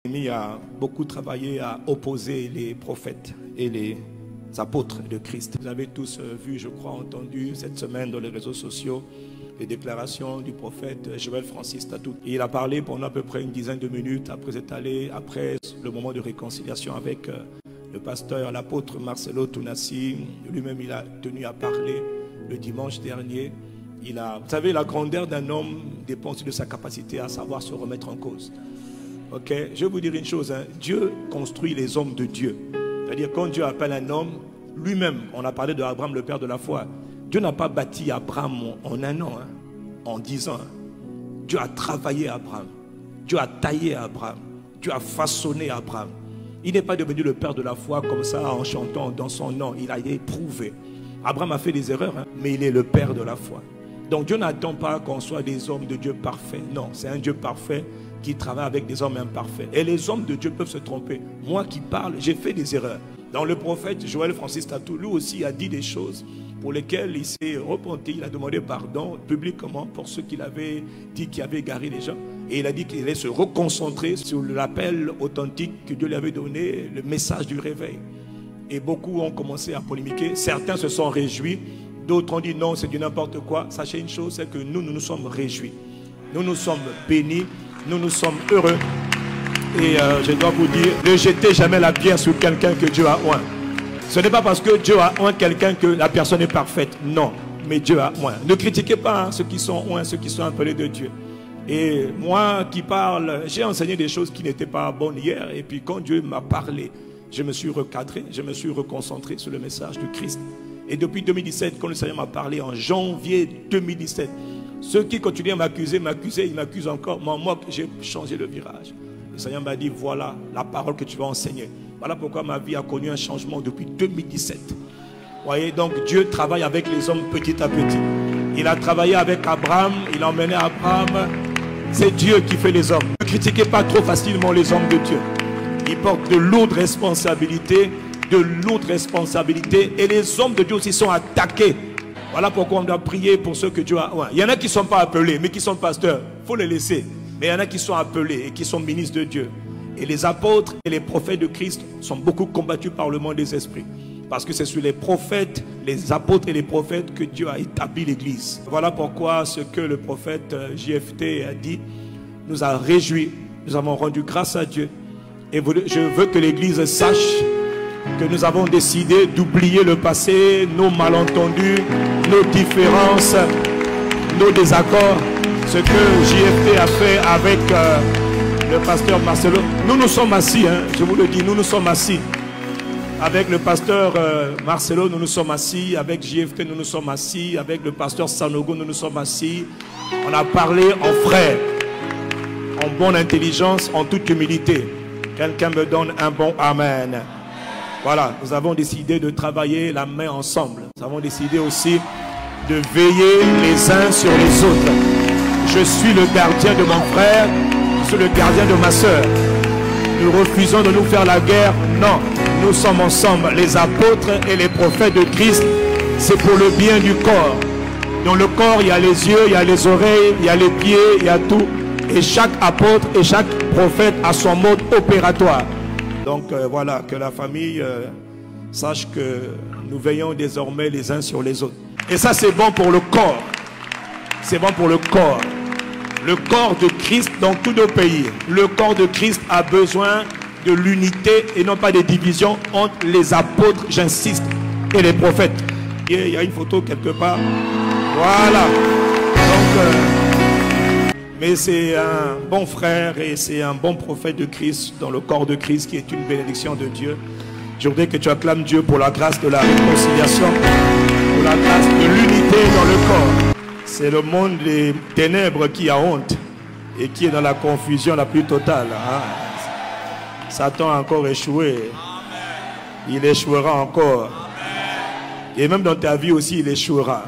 L'ennemi a beaucoup travaillé à opposer les prophètes et les apôtres de Christ. Vous avez tous vu, je crois, entendu cette semaine dans les réseaux sociaux les déclarations du prophète Joël Francis Tatou. Il a parlé pendant à peu près une dizaine de minutes après être allé, après le moment de réconciliation avec le pasteur, l'apôtre Marcelo Tounassi. Lui-même, il a tenu à parler le dimanche dernier. Vous savez, la grandeur d'un homme dépend aussi de sa capacité à savoir se remettre en cause. Ok, je vais vous dire une chose, hein. Dieu construit les hommes de Dieu. C'est-à-dire quand Dieu appelle un homme, lui-même, on a parlé d'Abraham, le père de la foi. Dieu n'a pas bâti Abraham en un an, hein, en 10 ans. Hein. Dieu a travaillé Abraham. Dieu a taillé Abraham. Dieu a façonné Abraham. Il n'est pas devenu le père de la foi comme ça en chantant dans son nom. Il a éprouvé. Abraham a fait des erreurs, hein, mais il est le père de la foi. Donc Dieu n'attend pas qu'on soit des hommes de Dieu parfaits. Non, c'est un Dieu parfait qui travaille avec des hommes imparfaits. Et les hommes de Dieu peuvent se tromper. Moi qui parle, j'ai fait des erreurs. Dans le prophète Joël Francis Tatou, lui aussi a dit des choses pour lesquelles il s'est repenti. Il a demandé pardon publiquement pour ceux qu'il avait dit qui avaient égaré les gens. Et il a dit qu'il allait se reconcentrer sur l'appel authentique que Dieu lui avait donné, le message du réveil. Et beaucoup ont commencé à polémiquer. Certains se sont réjouis. D'autres ont dit non, c'est du n'importe quoi. Sachez une chose, c'est que nous nous sommes réjouis. Nous nous sommes bénis. Nous nous sommes heureux. Et je dois vous dire, ne jetez jamais la pierre sur quelqu'un que Dieu a oint. Ce n'est pas parce que Dieu a oint quelqu'un que la personne est parfaite. Non, mais Dieu a oint. Ne critiquez pas hein, ceux qui sont oints, ceux qui sont appelés de Dieu. Et moi qui parle, j'ai enseigné des choses qui n'étaient pas bonnes hier. Et puis quand Dieu m'a parlé, je me suis recadré, je me suis reconcentré sur le message du Christ. Et depuis 2017, quand le Seigneur m'a parlé en janvier 2017, ceux qui continuent à m'accuser, ils m'accusent encore. Moi, j'ai changé le virage. Le Seigneur m'a dit, voilà la parole que tu vas enseigner. Voilà pourquoi ma vie a connu un changement depuis 2017. Vous voyez, donc Dieu travaille avec les hommes petit à petit. Il a travaillé avec Abraham, il a emmené Abraham. C'est Dieu qui fait les hommes. Ne critiquez pas trop facilement les hommes de Dieu. Ils portent de lourdes responsabilités, et les hommes de Dieu aussi sont attaqués. Voilà pourquoi on doit prier pour ceux que Dieu a. Ouais. Il y en a qui ne sont pas appelés, mais qui sont pasteurs. Il faut les laisser. Mais il y en a qui sont appelés et qui sont ministres de Dieu. Et les apôtres et les prophètes de Christ sont beaucoup combattus par le monde des esprits. Parce que c'est sur les prophètes, les apôtres et les prophètes que Dieu a établi l'Église. Voilà pourquoi ce que le prophète JFT a dit nous a réjouis. Nous avons rendu grâce à Dieu. Et je veux que l'Église sache que nous avons décidé d'oublier le passé, nos malentendus, nos différences, nos désaccords. Ce que JFT a fait avec le pasteur Marcelo. Nous nous sommes assis, hein, je vous le dis, nous nous sommes assis. Avec le pasteur Marcelo, nous nous sommes assis. Avec JFT, nous nous sommes assis. Avec le pasteur Sanogo, nous nous sommes assis. On a parlé en frère, en bonne intelligence, en toute humilité. Quelqu'un me donne un bon amen. Voilà, nous avons décidé de travailler la main ensemble. Nous avons décidé aussi de veiller les uns sur les autres. Je suis le gardien de mon frère, je suis le gardien de ma soeur. Nous refusons de nous faire la guerre. Non, nous sommes ensemble, les apôtres et les prophètes de Christ. C'est pour le bien du corps. Dans le corps, il y a les yeux, il y a les oreilles, il y a les pieds, il y a tout. Et chaque apôtre et chaque prophète a son mode opératoire. Donc voilà, que la famille sache que nous veillons désormais les uns sur les autres. Et ça c'est bon pour le corps. C'est bon pour le corps. Le corps de Christ dans tous nos pays. Le corps de Christ a besoin de l'unité et non pas des divisions entre les apôtres, j'insiste, et les prophètes. Et il y a une photo quelque part. Voilà. Donc, mais c'est un bon frère et c'est un bon prophète de Christ dans le corps de Christ qui est une bénédiction de Dieu. Je voudrais que tu acclames Dieu pour la grâce de la réconciliation, pour la grâce de l'unité dans le corps. C'est le monde des ténèbres qui a honte et qui est dans la confusion la plus totale. Hein? Satan a encore échoué. Il échouera encore. Et même dans ta vie aussi, il échouera.